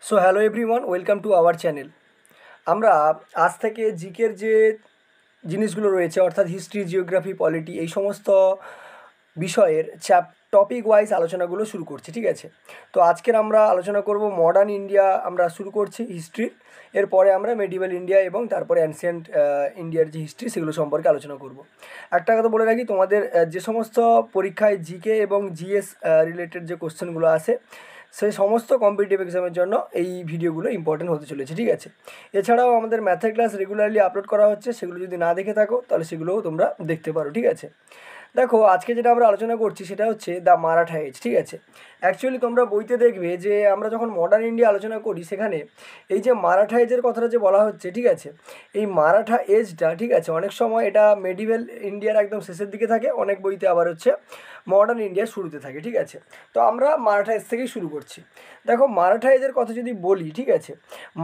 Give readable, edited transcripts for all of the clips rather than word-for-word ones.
So hello everyone, welcome to our channel. আমরা আজ থেকে জিকের যে জিনিসগুলো রয়েছে অর্থাৎ হিস্ট্রি, জিওগ্রাফি, পলিটি এই সমস্ত বিষয়ের টপিক ওয়াইজ আলোচনাগুলো শুরু করছি, ঠিক আছে? তো আজকের আমরা আলোচনা করব মডার্ন ইন্ডিয়া। আমরা শুরু করছি হিস্ট্রির, এরপরে আমরা মেডিভেল ইন্ডিয়া এবং তারপরে অ্যানসিয়েন্ট ইন্ডিয়ার যে হিস্ট্রি সেগুলো সম্পর্কে আলোচনা করব। একটা কথা বলে রাখি, তোমাদের যে সমস্ত পরীক্ষায় জিকে এবং জিএস রিলেটেড যে কোশ্চেনগুলো আসে সেই সমস্ত কম্পিটিটিভ এক্সামের জন্য এই ভিডিওগুলো ইম্পর্টেন্ট হতে চলেছে, ঠিক আছে? এছাড়াও আমাদের ম্যাথের ক্লাস রেগুলারলি আপলোড করা হচ্ছে, সেগুলো যদি না দেখে থাকো তাহলে সেগুলোও তোমরা দেখতে পারো, ঠিক আছে? দেখো, আজকে যেটা আমরা আলোচনা করছি সেটা হচ্ছে দ্য মারাঠা এজ, ঠিক আছে? অ্যাকচুয়ালি তোমরা বইতে দেখবে যে আমরা যখন মডার্ন ইন্ডিয়া আলোচনা করি সেখানে এই যে মারাঠা এজের কথাটা যে বলা হচ্ছে, ঠিক আছে, এই মারাঠা এজটা, ঠিক আছে, অনেক সময় এটা মেডিভেল ইন্ডিয়ার একদম শেষের দিকে থাকে, অনেক বইতে আবার হচ্ছে মডার্ন ইন্ডিয়ার শুরুতে থাকে, ঠিক আছে? তো আমরা মারাঠা এজ থেকেই শুরু করছি। দেখো, মারাঠা এজের কথা যদি বলি, ঠিক আছে,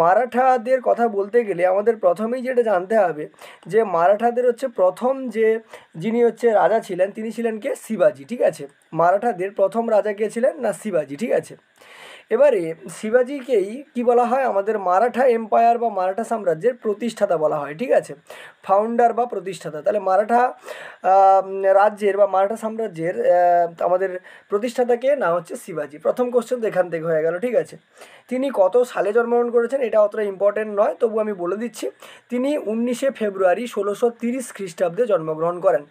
মারাঠাদের কথা বলতে গেলে আমাদের প্রথমেই যেটা জানতে হবে যে মারাঠাদের হচ্ছে প্রথম যে যিনি হচ্ছে রাজা ছিলেন তিনি ছিলেন কে? শিবাজি, ঠিক আছে? মারাঠাদের প্রথম রাজা কে ছিলেন? না, শিবাজি, ঠিক আছে? এবারে শিবাজিকেই কি বলা হয়? আমাদের মারাঠা এম্পায়ার বা মারাঠা সাম্রাজ্যের প্রতিষ্ঠাতা বলা হয়, ঠিক আছে? ফাউন্ডার বা প্রতিষ্ঠাতা। তাহলে মারাঠা রাজ্যের বা মারাঠা সাম্রাজ্যের আমাদের প্রতিষ্ঠাতাকে না হচ্ছে শিবাজি। প্রথম কোশ্চেন তো এখান থেকে হয়ে গেল, ঠিক আছে? তিনি কত সালে জন্মগ্রহণ করেছেন এটা অতটা ইম্পর্টেন্ট নয়, তবু আমি বলে দিচ্ছি। তিনি 19শে ফেব্রুয়ারি 1630 খ্রিস্টাব্দে জন্মগ্রহণ করেন।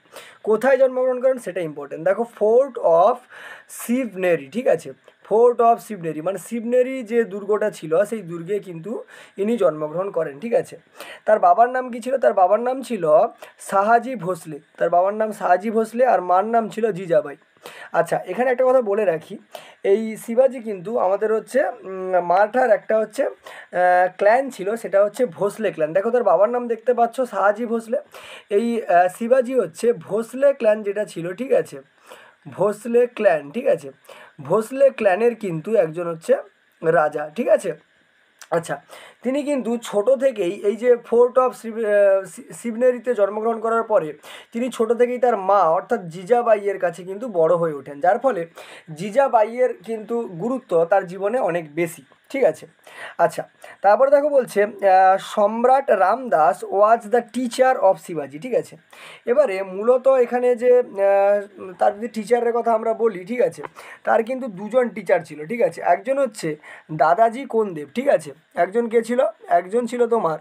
কোথায় জন্মগ্রহণ করেন সেটা ইম্পর্টেন্ট। দেখো, ফোর্ট অফ শিবনেরি, ঠিক আছে? ফোর্ট অফ শিবনেরি মানে শিবনেরি যে দুর্গটা ছিল সেই দুর্গে কিন্তু ইনি জন্মগ্রহণ করেন, ঠিক আছে? তার বাবার নাম কি ছিল? তার বাবার নাম ছিল শাহাজি ভোসলে। তার বাবার নাম শাহাজি ভোসলে আর মার নাম ছিল জিজাবাই। আচ্ছা, এখানে একটা কথা বলে রাখি, এই শিবাজি কিন্তু আমাদের হচ্ছে মারাঠার একটা হচ্ছে ক্ল্যান ছিল, সেটা হচ্ছে ভোসলে ক্ল্যান। দেখো, তার বাবার নাম দেখতে পাচ্ছ শাহাজি ভোসলে। এই শিবাজি হচ্ছে ভোসলে ক্ল্যান যেটা ছিল, ঠিক আছে, ভোসলে ক্ল্যান, ঠিক আছে? ভোসলে ক্ল্যানের কিন্তু একজন হচ্ছে রাজা, ঠিক আছে? আচ্ছা, তিনি কিন্তু ছোট থেকেই এই যে ফোর্ট অফ শিবনেরিতে জন্মগ্রহণ করার পরে তিনি ছোট থেকেই তার মা অর্থাৎ জিজাবাইয়ের কাছে কিন্তু বড় হয়ে ওঠেন, যার ফলে জিজাবাইয়ের কিন্তু গুরুত্ব তার জীবনে অনেক বেশি, ঠিক আছে? আচ্ছা, তারপরে দেখো বলছে সম্রাট Ramdas was the teacher of শিবাজি, ঠিক আছে? এবারে মূলত এখানে যে তার যদি টিচারের কথা আমরা বলি, ঠিক আছে, তার কিন্তু দুজন টিচার ছিল, ঠিক আছে? একজন হচ্ছে দাদাজি কোনদেব, ঠিক আছে? একজন কে ছিল? একজন ছিল তোমার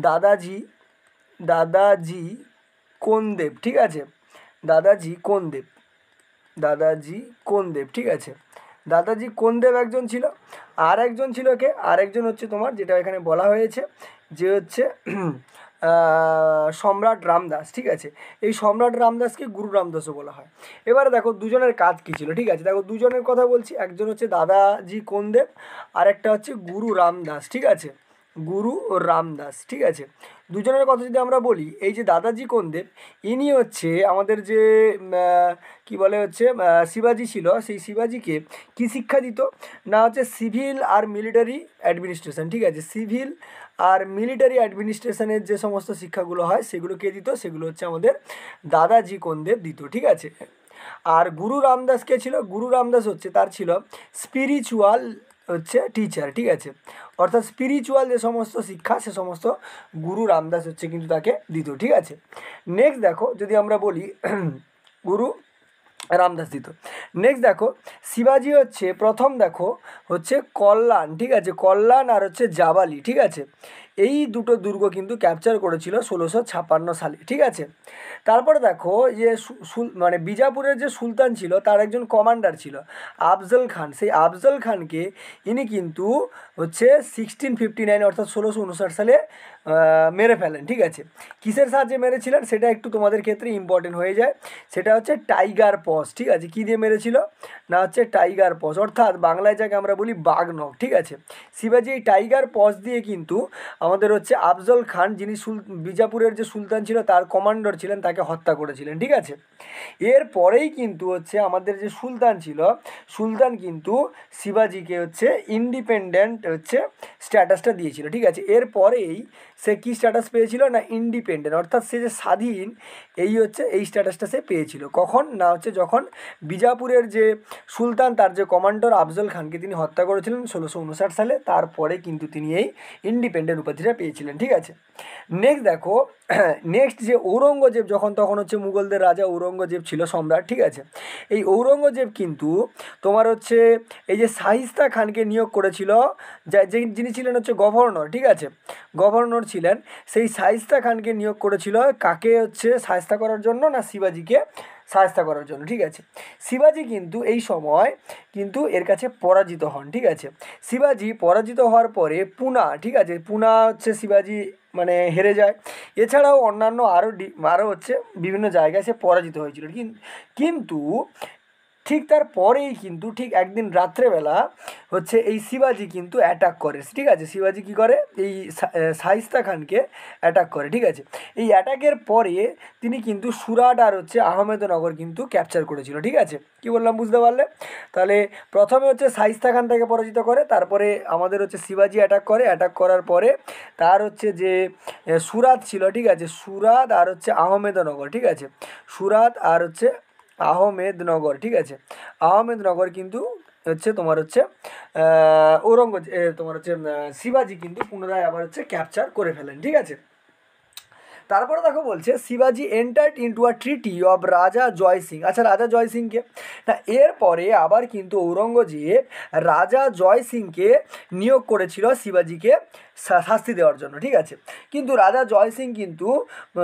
দাদাজি দাদাজি কোনদেব, ঠিক আছে? দাদাজি কোনদেব, দাদাজি কোনদেব, ঠিক আছে? দাদাজি কোনদেব একজন ছিল। আর একজন ছিল কে? আর একজন হচ্ছে তোমার যেটা এখানে বলা হয়েছে যে হচ্ছে সম্রাট রামদাস, ঠিক আছে? এই সম্রাট রামদাসকে গুরু রামদাসও বলা হয়। এবারে দেখো দুজনের কাজ কী ছিল, ঠিক আছে? দেখো, দুজনের কথা বলছি। একজন হচ্ছে দাদাজি কোনদেব আর একটা হচ্ছে গুরু রামদাস, ঠিক আছে? গুরু রামদাস, ঠিক আছে? দুজনের কথা যদি আমরা বলি, এই যে দাদাজি কোনদেব ইনি হচ্ছে আমাদের যে কি বলে হচ্ছে শিবাজি ছিল, সেই শিবাজিকে কি শিক্ষা দিত? না হচ্ছে সিভিল আর মিলিটারি অ্যাডমিনিস্ট্রেশন, ঠিক আছে? সিভিল আর মিলিটারি অ্যাডমিনিস্ট্রেশনের যে সমস্ত শিক্ষাগুলো হয় সেগুলো কে দিত? সেগুলো হচ্ছে আমাদের দাদাজি কোনদেব দিত, ঠিক আছে? আর গুরু রামদাস কে ছিল? গুরু রামদাস হচ্ছে তার ছিল স্পিরিচুয়াল হচ্ছে টিচার, ঠিক আছে? অর্থাৎ স্পিরিচুয়াল যে সমস্ত শিক্ষা সে সমস্ত গুরু রামদাস হচ্ছে কিন্তু তাকে দিত, ঠিক আছে? নেক্সট দেখো, যদি আমরা বলি গুরু রামদাস দিত। নেক্সট দেখো, শিবাজি হচ্ছে প্রথম দেখো হচ্ছে কল্যাণ, ঠিক আছে? কল্যাণ আর হচ্ছে জাবালি, ঠিক আছে? এই দুটো দুর্গ কিন্তু ক্যাপচার করেছিল 1656 সালে, ঠিক আছে? তারপরে দেখো যে মানে বিজাপুরের যে সুলতান ছিল তার একজন কমান্ডার ছিল আফজল খান। সেই আফজল খানকে ইনি কিন্তু হচ্ছে 1659 অর্থাৎ 1659 সালে মেরে ফেলেন, ঠিক আছে? কিসের সাহায্যে মেরেছিলেন সেটা একটু তোমাদের ক্ষেত্রে ইম্পর্টেন্ট হয়ে যায়। সেটা হচ্ছে টাইগার পস, ঠিক আছে? কী দিয়ে মেরেছিল? না হচ্ছে টাইগার পস, অর্থাৎ বাংলায় যাকে আমরা বলি বাঘনখ, ঠিক আছে? শিবাজি এই টাইগার পস দিয়ে কিন্তু আমাদের হচ্ছে আফজল খান, যিনি বিজাপুরের যে সুলতান ছিল তার কমান্ডার ছিলেন, তাকে হত্যা করেছিলেন, ঠিক আছে? এরপরেই কিন্তু হচ্ছে আমাদের যে সুলতান ছিল, সুলতান কিন্তু শিবাজিকে হচ্ছে ইন্ডিপেন্ডেন্ট হচ্ছে স্ট্যাটাসটা দিয়েছিল, ঠিক আছে? এরপরেই সে কী স্ট্যাটাস পেয়েছিল? না ইন্ডিপেন্ডেন্ট, অর্থাৎ সে যে স্বাধীন, এই হচ্ছে এই স্ট্যাটাসটা সে পেয়েছিল। কখন? না হচ্ছে যখন যখন বিজাপুরের যে সুলতান তার যে কমান্ডার আফজল খানকে তিনি হত্যা করেছিলেন 1659 সালে, তারপরে কিন্তু তিনি এই ইন্ডিপেন্ডেন্ট উপাধিটা পেয়েছিলেন। ঠিক আছে, নেক্সট দেখো, নেক্সট যে ঔরঙ্গজেব যখন তখন হচ্ছে মুঘলদের রাজা ঔরঙ্গজেব ছিল সম্রাট। ঠিক আছে, এই ঔরঙ্গজেব কিন্তু তোমার হচ্ছে এই যে শাহিস্তা খানকে নিয়োগ করেছিল, যিনি ছিলেন হচ্ছে গভর্নর। ঠিক আছে, গভর্নর ছিলেন, সেই শাহিস্তা খানকে নিয়োগ করেছিল কাকে হচ্ছে শায়েস্তা করার জন্য, না শিবাজিকে শায়েস্তা করার জন্য। ঠিক আছে, শিবাজি কিন্তু এই সময় কিন্তু এর কাছে পরাজিত হন। ঠিক আছে, শিবাজি পরাজিত হওয়ার পরে পুনা, ঠিক আছে, পুনা হচ্ছে শিবাজি মানে হেরে যায়। এছাড়াও অন্যান্য আরও হচ্ছে বিভিন্ন জায়গায় সে পরাজিত হয়েছিল। কিন্তু ঠিক তারপরেই কিন্তু ঠিক একদিন রাত্রেবেলা হচ্ছে এই শিবাজি কিন্তু অ্যাটাক করে। ঠিক আছে, শিবাজি কী করে, এই শায়েস্তা খানকে অ্যাটাক করে। ঠিক আছে, এই অ্যাটাকের পরে তিনি কিন্তু সুরাট আর হচ্ছে আহমেদনগর কিন্তু ক্যাপচার করেছিল। ঠিক আছে, কি বললাম বুঝতে পারলে? তাহলে প্রথমে হচ্ছে শায়েস্তা খান তাকে পরাজিত করে, তারপরে আমাদের হচ্ছে শিবাজি অ্যাটাক করে, অ্যাটাক করার পরে তার হচ্ছে যে সুরাত ছিল, ঠিক আছে, সুরাত আর হচ্ছে আহমেদনগর। ঠিক আছে, সুরাত আর হচ্ছে আহমেদনগর। ঠিক আছে, আহমেদনগর কিন্তু হচ্ছে তোমার হচ্ছে তোমার হচ্ছে শিবাজি কিন্তু পুনরায় আবার হচ্ছে ক্যাপচার করে ফেলেন। ঠিক আছে, তারপরে দেখো বলছে শিবাজি entered into a treaty of রাজা জয় সিং। আচ্ছা, রাজা জয় সিংকে না, এরপরে আবার কিন্তু ঔরঙ্গজেব রাজা জয় সিংকে নিয়োগ করেছিল শিবাজিকে শাস্তি দেওয়ার জন্য। ঠিক আছে, কিন্তু রাজা জয় সিং কিন্তু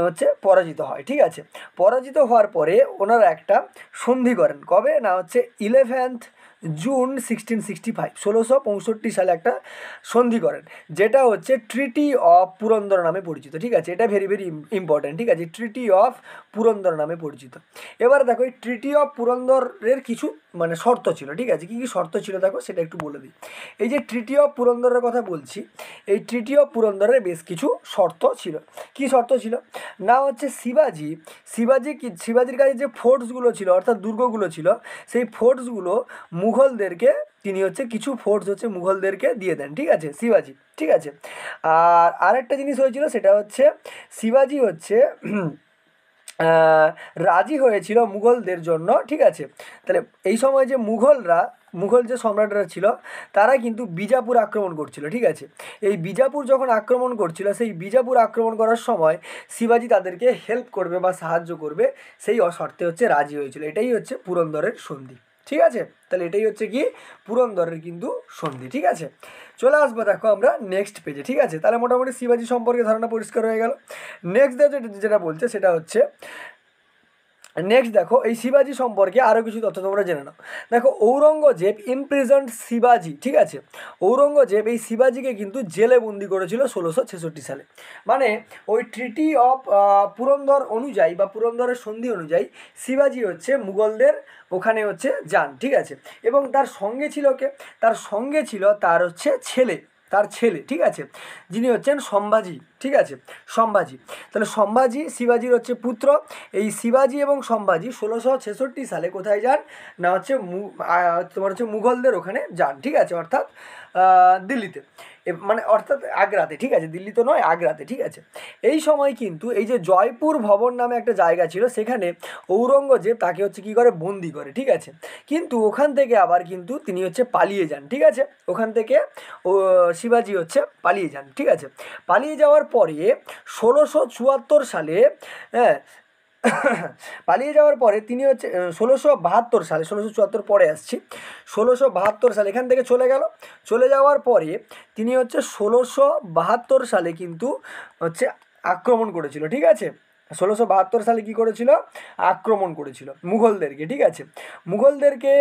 হচ্ছে পরাজিত হয়। ঠিক আছে, পরাজিত হওয়ার পরে ওনারা একটা সন্ধি করেন, কবে না হচ্ছে 11th জুন 1665, 1665 সালে একটা সন্ধি করেন, যেটা হচ্ছে ট্রিটি অফ পুরন্দর নামে পরিচিত। ঠিক আছে, এটা ভেরি ভেরি ইম্পর্ট্যান্ট। ঠিক আছে, ট্রিটি অফ পুরন্দর নামে পরিচিত। এবারে দেখো এই ট্রিটি অফ পুরন্দরের কিছু মানে শর্ত ছিল। ঠিক আছে, কী কী শর্ত ছিল দেখো সেটা একটু বলে দিই। এই যে ট্রিটি অফ পুরন্দরের কথা বলছি, এই ট্রিটি অফ পুরন্দরের বেশ কিছু শর্ত ছিল। কী শর্ত ছিল না হচ্ছে শিবাজির কাছে যে ফোর্টসগুলো ছিল, অর্থাৎ দুর্গগুলো ছিল, সেই ফোর্টসগুলো মুঘলদেরকে তিনি হচ্ছে কিছু ফোর্স হচ্ছে মুঘলদেরকে দিয়ে দেন। ঠিক আছে, শিবাজি। ঠিক আছে, আর আরেকটা জিনিস হয়েছিল, সেটা হচ্ছে শিবাজি হচ্ছে রাজি হয়েছিল মুঘলদের জন্য। ঠিক আছে, তাহলে এই সময় যে মুঘল যে সম্রাটরা ছিল তারা কিন্তু বিজাপুর আক্রমণ করছিল। ঠিক আছে, এই বিজাপুর যখন আক্রমণ করছিল, সেই বিজাপুর আক্রমণ করার সময় শিবাজি তাদেরকে হেল্প করবে বা সাহায্য করবে, সেই শর্তে হচ্ছে রাজি হয়েছিল। এটাই হচ্ছে পুরন্দরের সন্ধি। ঠিক আছে, তাহলে এটাই হচ্ছে কি পুরন্দরের কিন্তু সন্ধি। ঠিক আছে, চলে আসবো দেখো আমরা নেক্সট পেজে। ঠিক আছে, তাহলে মোটামুটি শিবাজি সম্পর্কে ধারণা পরিষ্কার হয়ে গেল। নেক্সট যেটা বলছে সেটা হচ্ছে, নেক্সট দেখো এই শিবাজি সম্পর্কে আরও কিছু তথ্য তোমরা জেনে নাও। দেখো ঔরঙ্গজেব ইমপ্রিজন্ড শিবাজি। ঠিক আছে, ঔরঙ্গজেব এই শিবাজিকে কিন্তু জেলে বন্দি করেছিল 1666 সালে। মানে ওই ট্রিটি অফ পুরন্দর অনুযায়ী বা পুরন্দরের সন্ধি অনুযায়ী শিবাজি হচ্ছে মুঘলদের ওখানে হচ্ছে যান। ঠিক আছে, এবং তার সঙ্গে ছিল কে, তার সঙ্গে ছিল তার হচ্ছে তার ছেলে। ঠিক আছে, যিনি হচ্ছেন সম্ভাজি। ঠিক আছে, সম্ভাজি। তাহলে সম্ভাজি শিবাজির হচ্ছে পুত্র। এই শিবাজি এবং সম্ভাজি 1666 সালে কোথায় যান না হচ্ছে তোমার হচ্ছে মুঘলদের ওখানে যান। ঠিক আছে, অর্থাৎ দিল্লিতে, মানে অর্থাৎ আগ্রাতে। ঠিক আছে, দিল্লি তো নয়, আগ্রাতে। ঠিক আছে, এই সময় কিন্তু এই যে জয়পুর ভবন নামে একটা জায়গা ছিল, সেখানে ঔরঙ্গজেব তাকে হচ্ছে কী করে, বন্দি করে। ঠিক আছে, কিন্তু ওখান থেকে আবার কিন্তু তিনি হচ্ছে পালিয়ে যান। ঠিক আছে, ওখান থেকে শিবাজি হচ্ছে পালিয়ে যান। ঠিক আছে, পালিয়ে যাওয়ার পরে 1674 সালে, হ্যাঁ, পালিয়ে যাওয়ার পরে তিনি হচ্ছে 1672 সালে, 1674 পরে আসছি, 1672 সালে এখান থেকে চলে যাওয়ার পরে তিনি হচ্ছে 1672 সালে কিন্তু হচ্ছে আক্রমণ করেছিল। ঠিক আছে, 1672 সালে কী করেছিল, আক্রমণ করেছিল মুঘলদেরকে। ঠিক আছে, মুঘলদেরকে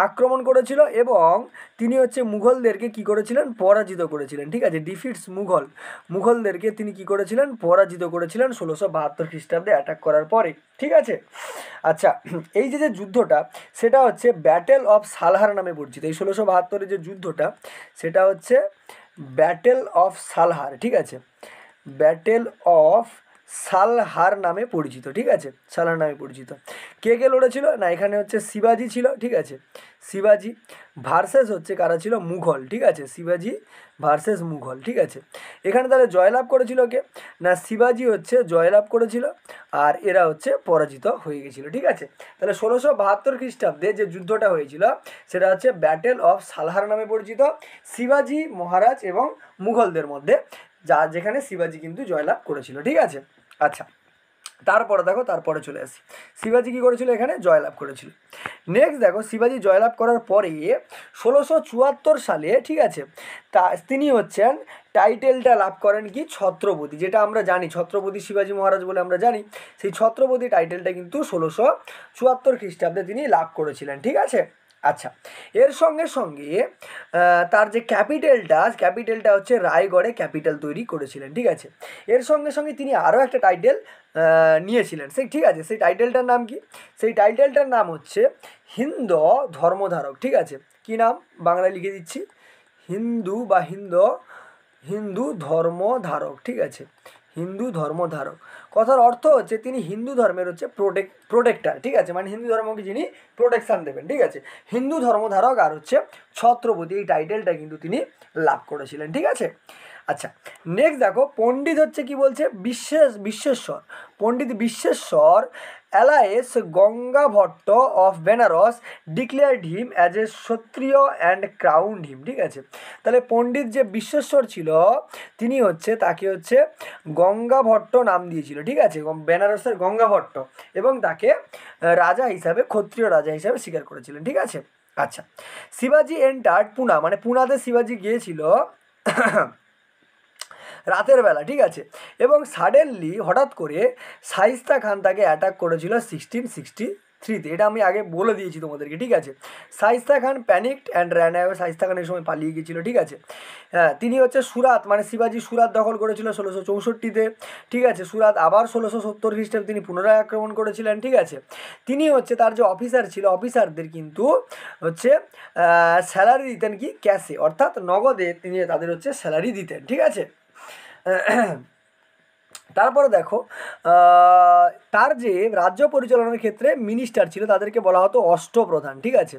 আক্রমণ করেছিল এবং তিনি হচ্ছে মুঘলদেরকে কী করেছিলেন, পরাজিত করেছিলেন। ঠিক আছে, ডিফিটস মুঘলদেরকে তিনি কী করেছিলেন, পরাজিত করেছিলেন 1672 খ্রিস্টাব্দে অ্যাটাক করার পরে। ঠিক আছে, আচ্ছা, এই যে যুদ্ধটা সেটা হচ্ছে ব্যাটেল অফ সালহার নামে পরিচিত। এই 1672 যে যুদ্ধটা সেটা হচ্ছে ব্যাটেল অফ সালহার। ঠিক আছে, ব্যাটেল অফ সালহার নামে পরিচিত, ঠিক আছে, সালহার নামে পরিচিত। কে কে লড়েছিল না, এখানে হচ্ছে শিবাজি ছিল, ঠিক আছে, শিবাজি ভার্সেস হচ্ছে কারা ছিল, মুঘল, ঠিক আছে, শিবাজি ভার্সেস মুঘল, ঠিক আছে। এখানে তাহলে জয়লাভ করেছিল কে না, শিবাজি হচ্ছে জয়লাভ করেছিল, আর এরা হচ্ছে পরাজিত হয়ে গেছিল, ঠিক আছে। তাহলে 1672 খ্রিস্টাব্দে যে যুদ্ধটা হয়েছিল সেটা হচ্ছে ব্যাটেল অফ সালহার নামে পরিচিত, শিবাজি মহারাজ এবং মুঘলদের মধ্যে, যেখানে শিবাজি কিন্তু জয়লাভ করেছিল, ঠিক আছে। আচ্ছা, তারপরে দেখো, তারপরে চলে আসি, শিবাজি কী করেছিল, এখানে জয়লাভ করেছিল। নেক্সট দেখো, শিবাজি জয়লাভ করার পরে 1674 সালে, ঠিক আছে, তিনি হচ্ছেন টাইটেলটা লাভ করেন কি, ছত্রপতি, যেটা আমরা জানি ছত্রপতি শিবাজি মহারাজ বলে আমরা জানি, সেই ছত্রপতি টাইটেলটা কিন্তু 1674 খ্রিস্টাব্দে তিনি লাভ করেছিলেন, ঠিক আছে। আচ্ছা, এর সঙ্গে সঙ্গে তার যে ক্যাপিটালটা হচ্ছে রায়গড়ে ক্যাপিটাল তৈরি করেছিলেন, ঠিক আছে। এর সঙ্গে সঙ্গে তিনি আরও একটা টাইটেল নিয়েছিলেন, সেই, ঠিক আছে, সেই টাইটেলটার নাম কি, সেই টাইটেলটার নাম হচ্ছে হিন্দু ধর্মধারক, ঠিক আছে। কি নাম, বাংলায় লিখে দিচ্ছি, হিন্দু ধর্মধারক, ঠিক আছে, হিন্দু ধর্মধারক। কথার অর্থ হচ্ছে তিনি হিন্দু ধর্মের হচ্ছে প্রোটেক্টার, ঠিক আছে, মানে হিন্দু ধর্মকে যিনি প্রোটেকশান দেবেন, ঠিক আছে, হিন্দু ধর্মধারক আর হচ্ছে ছত্রপতি, এই টাইটেলটা কিন্তু তিনি লাভ করেছিলেন, ঠিক আছে। আচ্ছা, নেক্সট দেখো, পণ্ডিত হচ্ছে কি বলছে, বিশ্বেশ্বর, পণ্ডিত Bishweshwar অ্যালায়েস গঙ্গাভট্ট of Benaras declared him as a ক্ষত্রিয় অ্যান্ড ক্রাউন্ড হিম, ঠিক আছে। তাহলে পণ্ডিত যে বিশ্বেশ্বর ছিল তিনি হচ্ছে, তাকে হচ্ছে গঙ্গাভট্ট নাম দিয়েছিল, ঠিক আছে, বেনারসের গঙ্গাভট্ট, এবং তাকে রাজা হিসাবে, ক্ষত্রিয় রাজা হিসাবে স্বীকার করেছিলেন, ঠিক আছে। আচ্ছা, শিবাজি এন্টার্ড পুনা, মানে পুনাতে শিবাজি গিয়েছিল রাতের বেলা, ঠিক আছে, এবং সাডেনলি হঠাৎ করে শাইস্তা খান তাকে অ্যাটাক করেছিল 1663-তে, এটা আমি আগে বলে দিয়েছি তোমাদেরকে, ঠিক আছে। Shaista Khan panicked and ran away, Shaista Khan এই সময় পালিয়ে গিয়েছিল, ঠিক আছে। হ্যাঁ, তিনি হচ্ছে সুরাত, মানে শিবাজি সুরাত দখল করেছিল 1664-তে, ঠিক আছে। সুরাত আবার 1670 খ্রিস্টাব্দে তিনি পুনরায় আক্রমণ করেছিলেন, ঠিক আছে। তিনি হচ্ছে তার যে অফিসার ছিল, অফিসারদের কিন্তু হচ্ছে স্যালারি দিতেন কি, ক্যাশে, অর্থাৎ নগদে তিনি তাদের হচ্ছে স্যালারি দিতেন, ঠিক আছে। তারপরে দেখো, তার যে রাজ্য পরিচালনার ক্ষেত্রে মিনিস্টার ছিল তাদেরকে বলা হতো অষ্টপ্রধান, ঠিক আছে,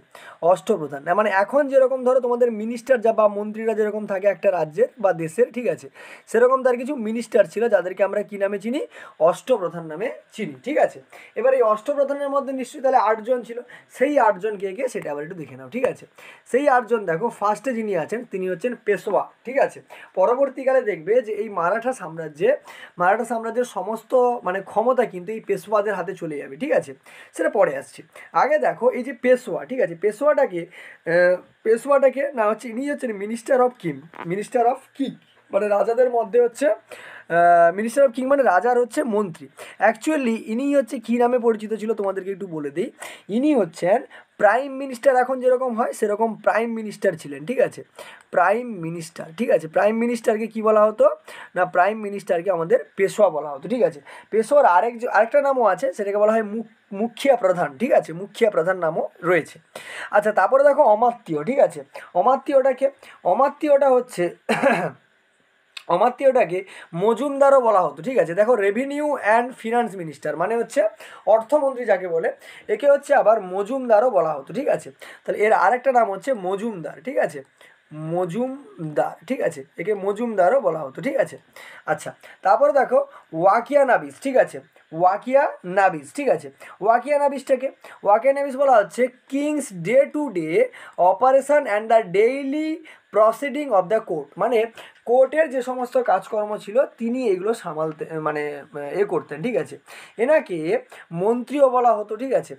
অষ্টপ্রধান, মানে এখন যেরকম ধরো তোমাদের মিনিস্টার যা বা মন্ত্রীরা যেরকম থাকে একটা রাজ্যের বা দেশের, ঠিক আছে, সেরকম তার কিছু মিনিস্টার ছিল যাদেরকে আমরা কী নামে চিনি, অষ্টপ্রধান নামে চিনি, ঠিক আছে। এবার এই অষ্টপ্রধানের মধ্যে নিশ্চয়ই তাহলে 8 জন ছিল, সেই 8 জন কে কে সেটা আবার একটু দেখে নাও, ঠিক আছে। সেই 8 জন দেখো, ফার্স্টে যিনি আছেন তিনি হচ্ছেন পেশোয়া, ঠিক আছে। পরবর্তীকালে দেখবে যে এই মারাঠা সাম্রাজ্যের সমস্ত মানে ক্ষমতা কিন্তু এই পেশোয়াদের হাতে চলে যাবে, ঠিক আছে, সেটা পরে আসছে। আগে দেখো এই যে পেশোয়া, ঠিক আছে, পেশোয়াটাকে না হচ্ছে ইনি হচ্ছেন মিনিস্টার অফ কিং, মানে রাজাদের মধ্যে হচ্ছে মিনিস্টার অফ কিং মানে রাজার হচ্ছে মন্ত্রী। অ্যাকচুয়ালি ইনি হচ্ছে কী নামে পরিচিত ছিল তোমাদেরকে একটু বলে দিই, ইনি হচ্ছেন প্রাইম মিনিস্টার, এখন যেরকম হয় সেরকম প্রাইম মিনিস্টার ছিলেন, ঠিক আছে, প্রাইম মিনিস্টার, ঠিক আছে। প্রাইম মিনিস্টারকে কী বলা হতো না, প্রাইম মিনিস্টারকে আমাদের পেশোয়া বলা হতো, ঠিক আছে। পেশোয়ার আরেকটা নামও আছে, সেটাকে বলা হয় মুখিয়া প্রধান, ঠিক আছে, মুখিয়া প্রধান নামও রয়েছে। আচ্ছা, তারপরে দেখো অমাত্য, ঠিক আছে, অমাত্যটা হচ্ছে অমাত্যটাকে মজুমদারও বলা হতো, ঠিক আছে। দেখো, রেভিনিউ অ্যান্ড ফিনান্স মিনিস্টার মানে হচ্ছে অর্থমন্ত্রী যাকে বলে, একে হচ্ছে আবার মজুমদারও বলা হতো, ঠিক আছে। তাহলে এর আরেকটা নাম হচ্ছে মজুমদার, ঠিক আছে, মজুমদার, ঠিক আছে, একে মজুমদারও বলা হতো, ঠিক আছে। আচ্ছা, তারপরে দেখো ওয়াকিয়া নাবিস, ঠিক আছে, ওয়াকিয়া নাবিস বলা হচ্ছে king's day to day operation and the daily proceeding of the court, মানে কোর্টের যে সমস্ত কাজকর্ম ছিল তিনি এগুলো সামালতে মানে করতেন, ঠিক আছে। এনাকে মন্ত্রীও বলা হতো, ঠিক আছে,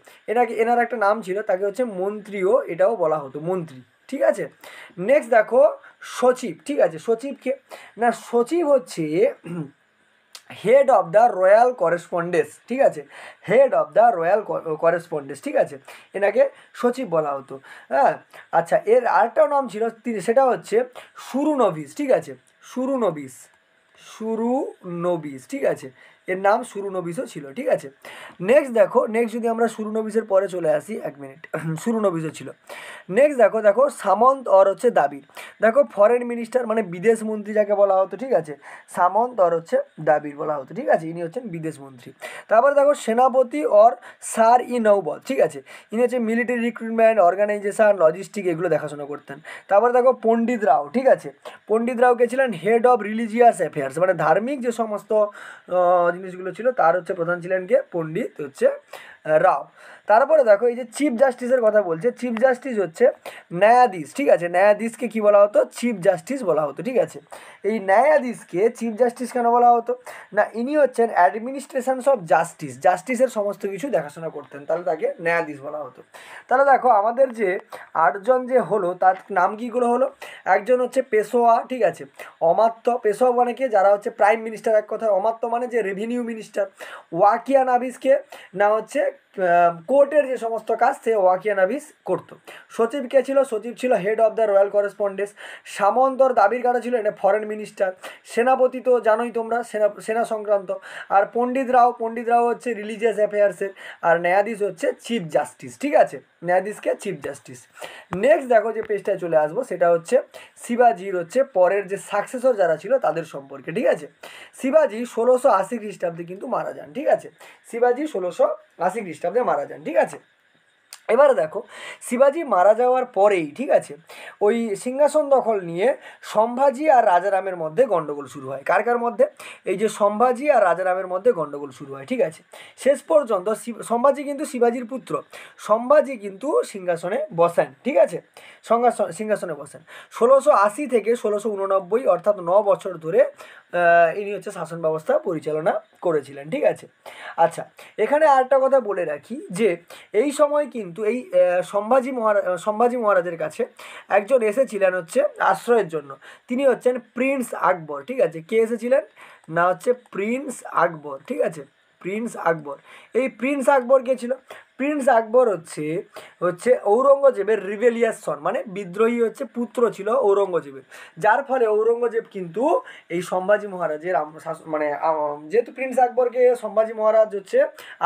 এনার একটা নাম ছিল, তাকে হচ্ছে মন্ত্রীও এটাও বলা হতো, মন্ত্রী, ঠিক আছে। নেক্সট দেখো সচিব, ঠিক আছে, সচিবকে না, সচিব হচ্ছে head of the royal correspondence, ঠিক আছে, head of the royal correspondence, ঠিক আছে, এনাকে সচিব বলা হতো, হ্যাঁ। আচ্ছা, এর আরেকটাও নাম ছিল, সেটা হচ্ছে শুরু নবিস, ঠিক আছে, শুরু নবিস, ঠিক আছে, এর নাম সুরুনবিসও ছিল, ঠিক আছে। নেক্সট দেখো, নেক্সট যদি আমরা সুরুনবিসের পরে চলে আসি, 1 মিনিট, সুরুনবিসও ছিল। নেক্সট দেখো, দেখো সামন্ত আর হচ্ছে দাবির। দেখো ফরেন মিনিস্টার মানে বিদেশ মন্ত্রী যাকে বলা হতো, ঠিক আছে, সামন্ত আর হচ্ছে দাবির বলা হতো, ঠিক আছে, ইনি হচ্ছেন বিদেশ মন্ত্রী। তারপরে দেখো সেনাপতি অর সার ই নৌবত, ঠিক আছে, ইনি হচ্ছে মিলিটারি রিক্রুটমেন্ট, অর্গানাইজেশন, লজিস্টিক এগুলো দেখাশোনা করতেন। তারপরে দেখো পণ্ডিত রাও, ঠিক আছে, পণ্ডিত রাও কে ছিলেন হেড অফ রিলিজিয়াস অ্যাফেয়ার্স, মানে ধার্মিক যে সমস্ত জিনিসগুলো ছিল তার হচ্ছে প্রধান ছিলেন কে, পণ্ডিত হচ্ছে রাও। তারপরে দেখো এই যে চিফ জাস্টিসের কথা বলছে, চিফ জাস্টিস হচ্ছে ন্যায়াধীশ, ঠিক আছে, ন্যায়াধীশকে কী বলা হতো, চিফ জাস্টিস বলা হতো, ঠিক আছে। এই ন্যায়াধীশকে চিফ জাস্টিস কেন বলা হতো না, ইনি হচ্ছেন অ্যাডমিনিস্ট্রেশনস অফ জাস্টিস, জাস্টিসের সমস্ত কিছু দেখাশোনা করতেন, তাহলে তাকে ন্যায়াধীশ বলা হতো। তাহলে দেখো আমাদের যে 8জন যে হলো তার নাম কীগুলো হলো, একজন হচ্ছে পেশোয়া, ঠিক আছে, অমাত্য, পেশোয়া মানে কি, যারা হচ্ছে প্রাইম মিনিস্টার এক কথায়, অমাত্য মানে যে রেভিনিউ মিনিস্টার, ওয়াকিয়া নাভিসকে না হচ্ছে কোর্টের যে সমস্ত কাজ সে ওয়াকিয়া নাভিস করতো। সচিব কে ছিল, সচিব ছিল head of the royal correspondence. সামন্তর দাবির কারা ছিল, এটা ফরেন মিনিস্টার। সেনাপতি তো জানোই তোমরা, সেনা সংক্রান্ত। আর পণ্ডিত রাও হচ্ছে রিলিজিয়াস অ্যাফেয়ার্সের। আর ন্যায়াধীশ হচ্ছে চিফ জাস্টিস, ঠিক আছে, ন্যায়াধীশকে চিফ জাস্টিস। নেক্সট দেখো যে পেজটায় চলে আসবো, সেটা হচ্ছে শিবাজির হচ্ছে পরের যে সাকসেসর যারা ছিল তাদের সম্পর্কে, ঠিক আছে। শিবাজি 1680 খ্রিস্টাব্দে কিন্তু মারা যান, ঠিক আছে, শিবাজি 1680 খ্রিস্টাব্দে মারা যান, ঠিক আছে। এবারে দেখো শিবাজি মারা যাওয়ার পরেই, ঠিক আছে, ওই সিংহাসন দখল নিয়ে সম্ভাজি আর রাজারামের মধ্যে গণ্ডগোল শুরু হয়। কার কার মধ্যে, এই যে সম্ভাজি আর রাজারামের মধ্যে গণ্ডগোল শুরু হয়, ঠিক আছে। শেষ পর্যন্ত সম্ভাজি কিন্তু শিবাজির পুত্র, সম্ভাজি কিন্তু সিংহাসনে বসেন, ঠিক আছে, সিংহাসনে বসেন 1680 থেকে 1689, অর্থাৎ 9 বছর ধরে ইনি হচ্ছে শাসন ব্যবস্থা পরিচালনা করেছিলেন, ঠিক আছে। আচ্ছা, এখানে আরেকটা কথা বলে রাখি যে এই সময় কিন্তু এই সম্ভাজি মহারাজের কাছে একজন এসেছিলেন হচ্ছে আশ্রয়ের জন্য, তিনি হচ্ছেন প্রিন্স আকবর, ঠিক আছে। কে এসেছিলেন না হচ্ছে প্রিন্স আকবর, ঠিক আছে, প্রিন্স আকবর। এই প্রিন্স আকবর কে ছিল, প্রিন্স আকবর হচ্ছে হচ্ছে ঔরঙ্গজেবের রিবেলিয়াস সন, মানে বিদ্রোহী হচ্ছে পুত্র ছিল ঔরঙ্গজেবের, যার ফলে ঔরঙ্গজেব কিন্তু এই সম্ভাজি মহারাজের মানে যেহেতু প্রিন্স আকবরকে সম্ভাজি মহারাজ হচ্ছে